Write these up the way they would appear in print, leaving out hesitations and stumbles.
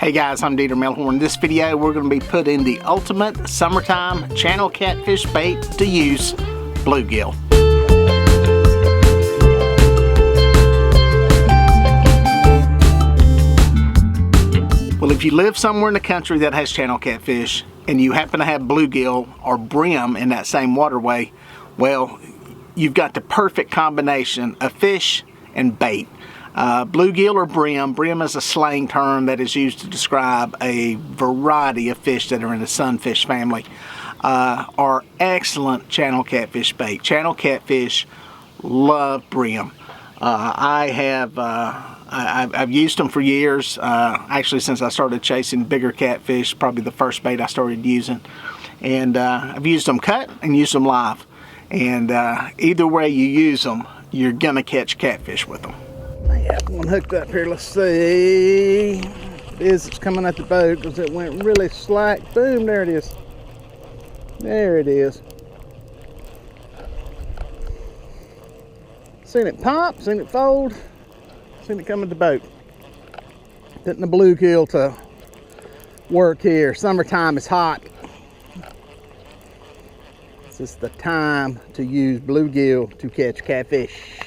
Hey guys, I'm Melhorn. In this video, we're going to be putting the ultimate summertime channel catfish bait to use, bluegill. Well, if you live somewhere in the country that has channel catfish and you happen to have bluegill or brim in that same waterway, well, you've got the perfect combination of fish and bait. Bluegill or brim is a slang term that is used to describe a variety of fish that are in the sunfish family, are excellent channel catfish bait. Channel catfish love brim. I've used them for years, actually since I started chasing bigger catfish, probably the first bait I started using. And I've used them cut and used them live. And either way you use them, you're gonna catch catfish with them. I have one hooked up here. Let's see. It's coming at the boat because it went really slack. Boom, there it is. There it is. Seen it pop, seen it fold, seen it come at the boat. Putting the bluegill to work here. Summertime is hot. This is the time to use bluegill to catch catfish.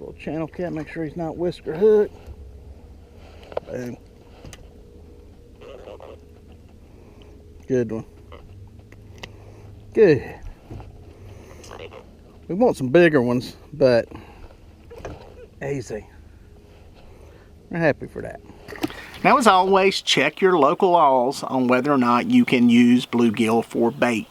Little channel cat, make sure he's not whisker hooked. Boom. Good one. Good. We want some bigger ones, but easy. We're happy for that. Now, as always, check your local laws on whether or not you can use bluegill for bait.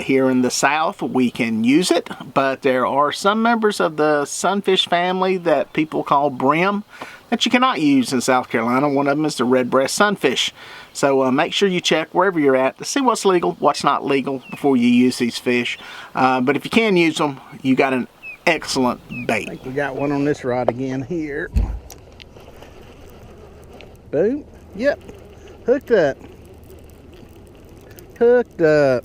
Here in the South, we can use it, but there are some members of the sunfish family that people call brim that you cannot use in South Carolina. One of them is the red-breast sunfish. So make sure you check wherever you're at to see what's legal, what's not legal before you use these fish. But if you can use them, you got an excellent bait. I think we got one on this rod again here. Boom. Yep. Hooked up. Hooked up.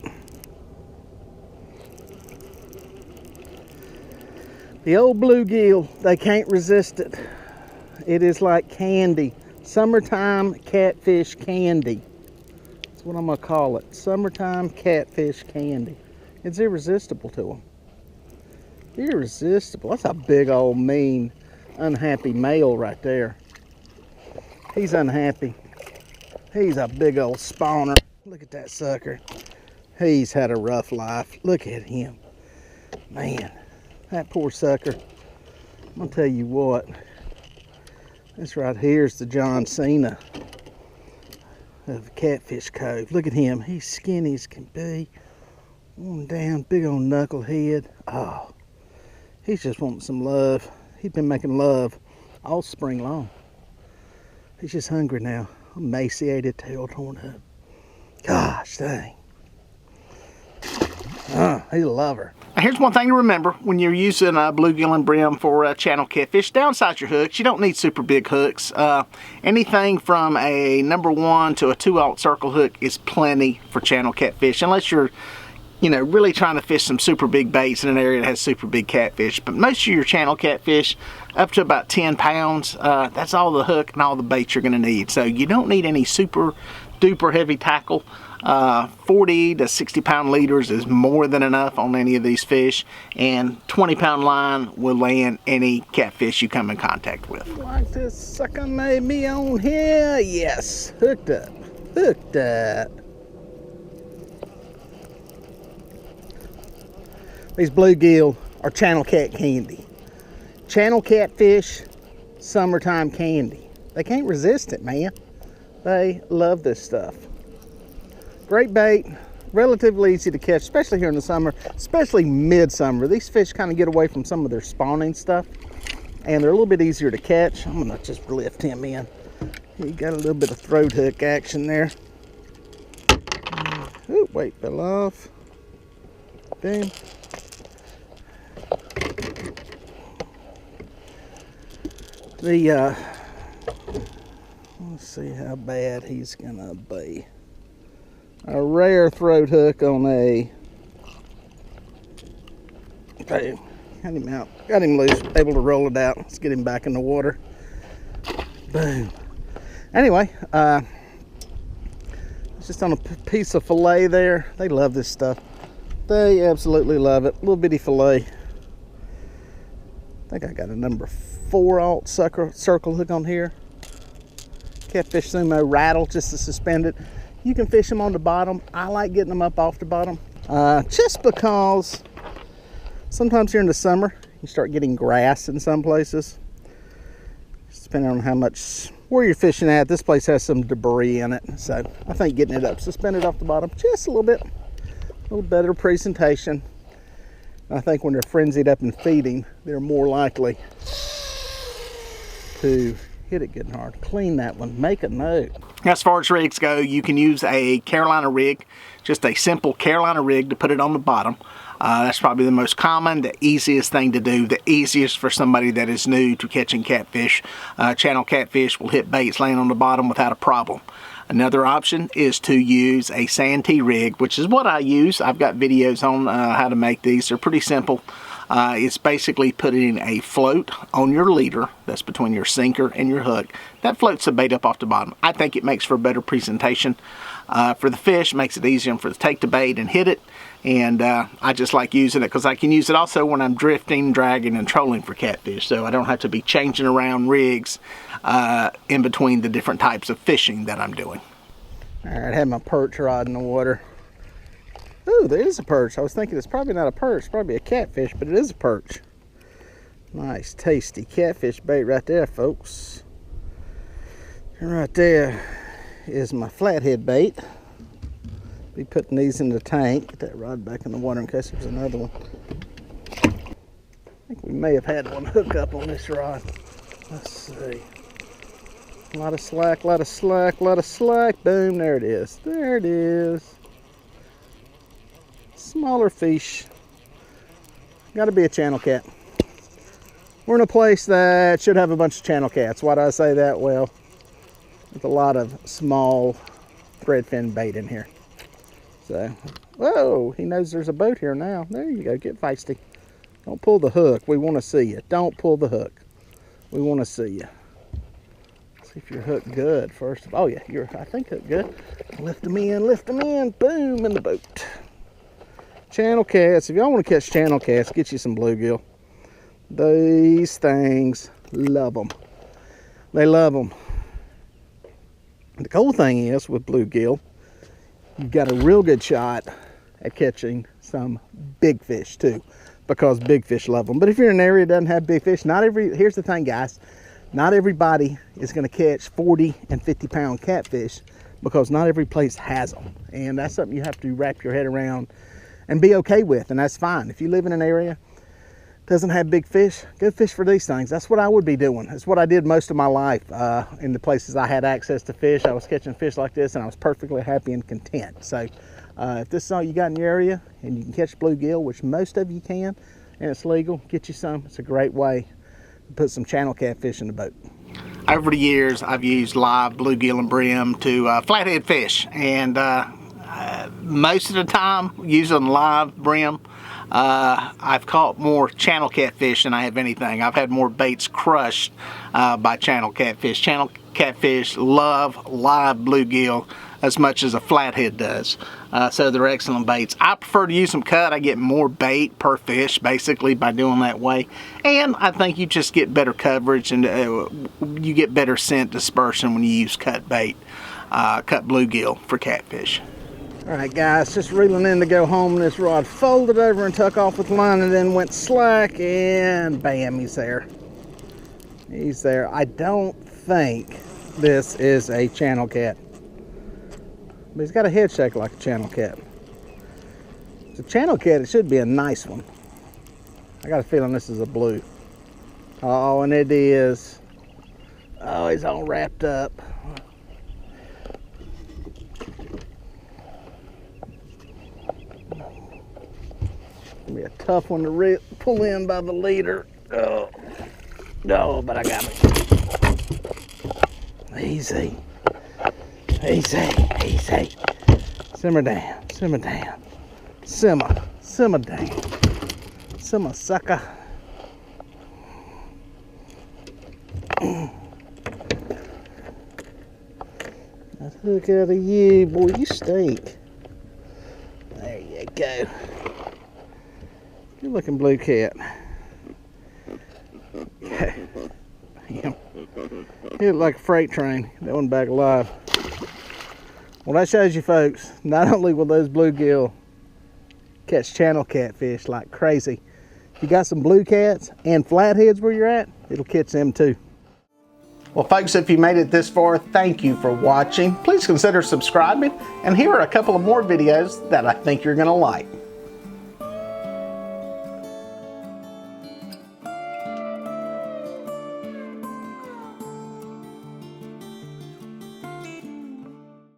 The old bluegill, they can't resist it. It is like candy. Summertime catfish candy. That's what I'm gonna call it. Summertime catfish candy. It's irresistible to them. Irresistible. That's a big old mean, unhappy male right there. He's unhappy. He's a big old spawner. Look at that sucker. He's had a rough life. Look at him. Man. That poor sucker. I'm gonna tell you what, this right here is the John Cena of Catfish Cove. Look at him, he's skinny as can be. On down, big old knucklehead. Oh, he's just wanting some love. He's been making love all spring long. He's just hungry now. Emaciated, tail torn up. Gosh dang. He's a lover. Now, here's one thing to remember when you're using bluegill and brim for channel catfish. Downsize your hooks. You don't need super big hooks. Anything from a #1 to a 2/0 circle hook is plenty for channel catfish, unless you're, really trying to fish some super big baits in an area that has super big catfish. But most of your channel catfish, up to about 10 pounds, that's all the hook and all the bait you're going to need. So you don't need any super duper heavy tackle. 40 to 60 pound leaders is more than enough on any of these fish, and 20-pound line will land any catfish you come in contact with. Like this sucker made me on here. Yes, hooked up. Hooked up. These bluegill are channel cat candy. Channel catfish, summertime candy. They can't resist it, man. They love this stuff. Great bait, relatively easy to catch, especially here in the summer, especially midsummer. These fish kind of get away from some of their spawning stuff, and they're a little bit easier to catch. I'm gonna just lift him in. He got a little bit of throat hook action there. Ooh, wait, fell off. Boom. Let's see how bad he's gonna be. A rare throat hook on a, okay, got him out, got him loose, able to roll it out. Let's get him back in the water. Boom. Anyway, it's just on a piece of fillet there. They love this stuff. They absolutely love it. Little bitty fillet. I think I got a number 4/0 circle hook on here. Catfish Sumo rattle just to suspend it. You can fish them on the bottom. I like getting them up off the bottom just because sometimes here in the summer you start getting grass in some places. Just depending on how much, where you're fishing at. This place has some debris in it, so I think getting it up suspended off the bottom just a little bit, a little better presentation. I think when they're frenzied up and feeding, they're more likely to hit it good and hard. Clean that one, make a note. As far as rigs go, you can use a Carolina rig, just a simple Carolina rig to put it on the bottom. That's probably the most common, the easiest thing to do, the easiest for somebody that is new to catching catfish. Channel catfish will hit baits laying on the bottom without a problem. Another option is to use a Santee rig, which is what I use. I've got videos on how to make these. They're pretty simple. It's basically putting a float on your leader that's between your sinker and your hook. That floats the bait up off the bottom. I think it makes for a better presentation for the fish, makes it easier for them to take the bait and hit it. And I just like using it because I can use it also when I'm drifting, dragging, and trolling for catfish. So I don't have to be changing around rigs in between the different types of fishing that I'm doing. All right, I have my perch rod in the water. Ooh, there is a perch. I was thinking it's probably not a perch, it's probably a catfish, but it is a perch. Nice, tasty catfish bait right there, folks. And right there is my flathead bait. Be putting these in the tank. Get that rod back in the water in case there's another one. I think we may have had one hook up on this rod. Let's see. A lot of slack, a lot of slack, a lot of slack. Boom, there it is. There it is. Smaller fish. Got to be a channel cat. We're in a place that should have a bunch of channel cats. Why do I say that? Well, with a lot of small threadfin bait in here. So, whoa, he knows there's a boat here now. There you go, get feisty. Don't pull the hook. We want to see you. Don't pull the hook. We want to see you. See if you're hooked good first. Oh yeah, you're, I think, hooked good. Lift them in, boom, in the boat. Channel cats. If y'all want to catch channel cats, get you some bluegill. These things love them. They love them. The cool thing is with bluegill, you've got a real good shot at catching some big fish too, because big fish love them. But if you're in an area that doesn't have big fish, here's the thing, guys, not everybody is going to catch 40 and 50 pound catfish, because not every place has them. And that's something you have to wrap your head around and be okay with, and that's fine. If you live in an area that doesn't have big fish, go fish for these things. That's what I would be doing. It's what I did most of my life in the places I had access to fish. I was catching fish like this, and I was perfectly happy and content. So if this is all you got in your area, and you can catch bluegill, which most of you can, and it's legal, get you some. It's a great way to put some channel catfish in the boat. Over the years, I've used live bluegill and brim to flathead fish, and most of the time using live brim, I've caught more channel catfish than I have anything. I've had more baits crushed by channel catfish. Channel catfish love live bluegill as much as a flathead does. So they're excellent baits. I prefer to use them cut. I get more bait per fish basically by doing that way. And I think you just get better coverage, and you get better scent dispersion when you use cut bait, cut bluegill for catfish. All right, guys, just reeling in to go home. This rod folded over and took off with line, and then went slack, and bam, he's there. He's there. I don't think this is a channel cat, but he's got a head shake like a channel cat. It's a channel cat. It should be a nice one. I got a feeling this is a blue. Oh, and it is. Oh, he's all wrapped up. Be a tough one to pull in by the leader. Oh, no, but I got it. Easy, easy, easy. Simmer down, simmer down, simmer down, simmer, sucker. that hook out of you. Boy, you stink. There you go. Good looking blue cat. Damn. He looked like a freight train. That one back alive. Well, that shows you, folks, not only will those bluegill catch channel catfish like crazy, if you got some blue cats and flatheads where you're at, it'll catch them too. Well, folks, if you made it this far, thank you for watching. Please consider subscribing, and here are a couple of more videos that I think you're going to like.